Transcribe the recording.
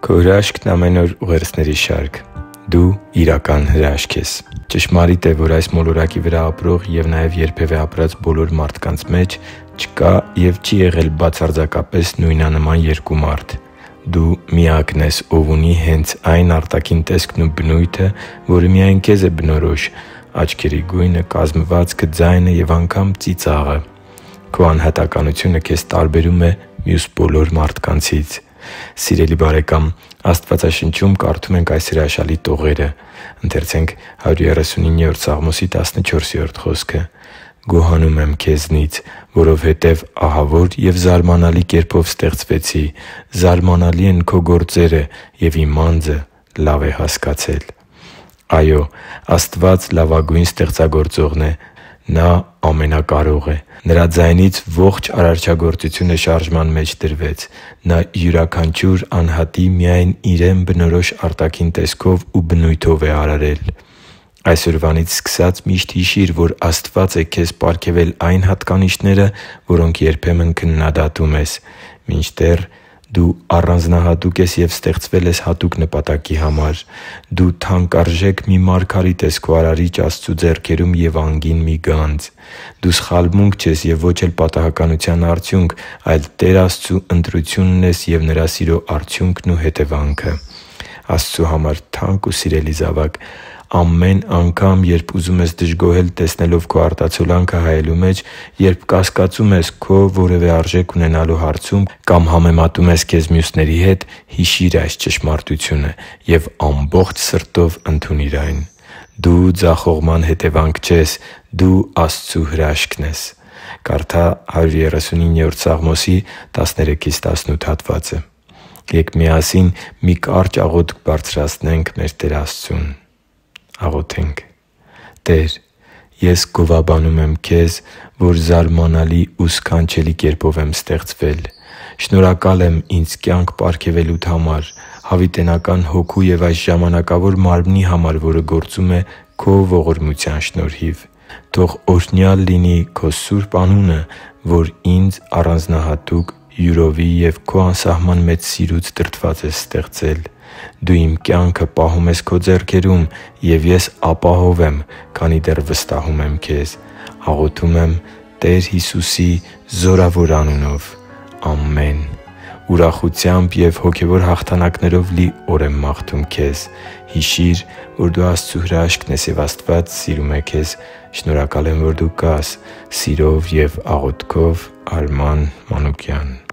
Քո հրաշքն ամեն օր ուղերձների շարք։ Դու իրական հրաշք ես։ Ճշմարիտ է, որ այս մոլորակի վրա ապրող և նաև երբևէ ապրած բոլոր մարդկանց մեջ չկա և չի եղել բացարձակապես նույնանման երկու մարդ։ Դու միակն ես, ով ունի հենց այն արտաքին տեսքն ու բնույթը, որը միայն քեզ է բնորոշ՝ աչքերի գույնը, կազմվածքը, ձայնը և անգամ ծիծաղը։ Քո անհատականությունը քեզ տարբերում է մյուս բոլոր մարդկանցից։ Սիրելի՛ բարեկամ, Աստվածաշնչում կարդում ենք այս հրաշալի տողերը. «Գոհանում եմ քեզնից, որովհետև ահավոր և զարմանալի կերպով ստեղծվեցի. զարմանալի են քո գործերը, և իմ անձը լավ է հասկացել» Այո, Աստված լավագույն ստեղծագործողն է։ Նա ամենակարող է։ Նրա ձայնից ողջ արարչագործությունը շարժման մեջ դրվեց։ Նա յուրաքանչյուր անհատի միայն Իրեն բնորոշ արտաքին տեսքով ու բնույթով է արարել։ Այսօրվանից սկսած միշտ հիշի՛ր, որ Աստված է քեզ պարգևել այն հատկանիշները, որոնք երբեմն քննադատում ես։ Մինչդեռ դու առանձնահատուկ ես և ստեղծվել ես հատուկ նպատակի համար։ Դու թանկարժեք մի մարգարիտ ես քո Արարիչ Աստծու ձեռքերում և անգին մի գանձ։ Դու սխալմունք չես և ոչ էլ պատահականության արդյունք, այլ Տեր Աստծու ընտրությունն ես և Նրա սիրո արդյունքն ու հետևանքը։ Աստծու համար թանկ ու սիրելի՛ զավակ, ամեն անգամ, երբ ուզում ես դժգոհել տեսնելով քո արտացոլանքը հայելու մեջ, երբ կասկածում ես քո որևէ արժեք ունենալու հարցում կամ համեմատում ես քեզ մյուսների հետ, հիշի՛ր այս ճշմարտությունը և ամբողջ սրտով ընդունի՛ր այն։ Դու ձախողման հետևանք չես։ Դու Աստծո հրաշքն ես։ Կարդա 139-րդ Սաղմոսի 13-18 հատվածը։ Ե՛կ միասին մի կարճ աղոթք բարձրացնենք մեր Տեր Աստծուն։ «Տե՛ր, ես գովաբանում եմ Քեզ, որ զարմանալի ու սքանչելի կերպով եմ ստեղծվել։ Շնորհակալ եմ ինձ կյանք պարգևելուդ համար, հավիտենական հոգու և այս ժամանակավոր մարմնի համար, որը գործում է Քո ողորմության շնորհիվ։ Թող օրհնյալ լինի Քո սուրբ անունը, որ ինձ առանձնահատուկ յուրովի և Քո անսահման մեծ սիրուց դրդված ես ստեղծել։ Դու իմ կյանքը պահում ես Քո ձեռքերում, և ես ապահով եմ, քանի դեռ վստահում եմ Քեզ։ Աղոթում եմ Տեր Հիսուսի զորավոր անունով։ Ամեն»։ Ուրախությամբ և հոգևոր հաղթանակներով լի օր եմ մաղթում քեզ։ Հիշի՛ր, որ դու Աստծո հրաշքն ես, և Աստված սիրում է քեզ։ Շնորհակալ եմ, որ դու կա՛ս։ Սիրով և աղոթքով, Արման Մանուկյան։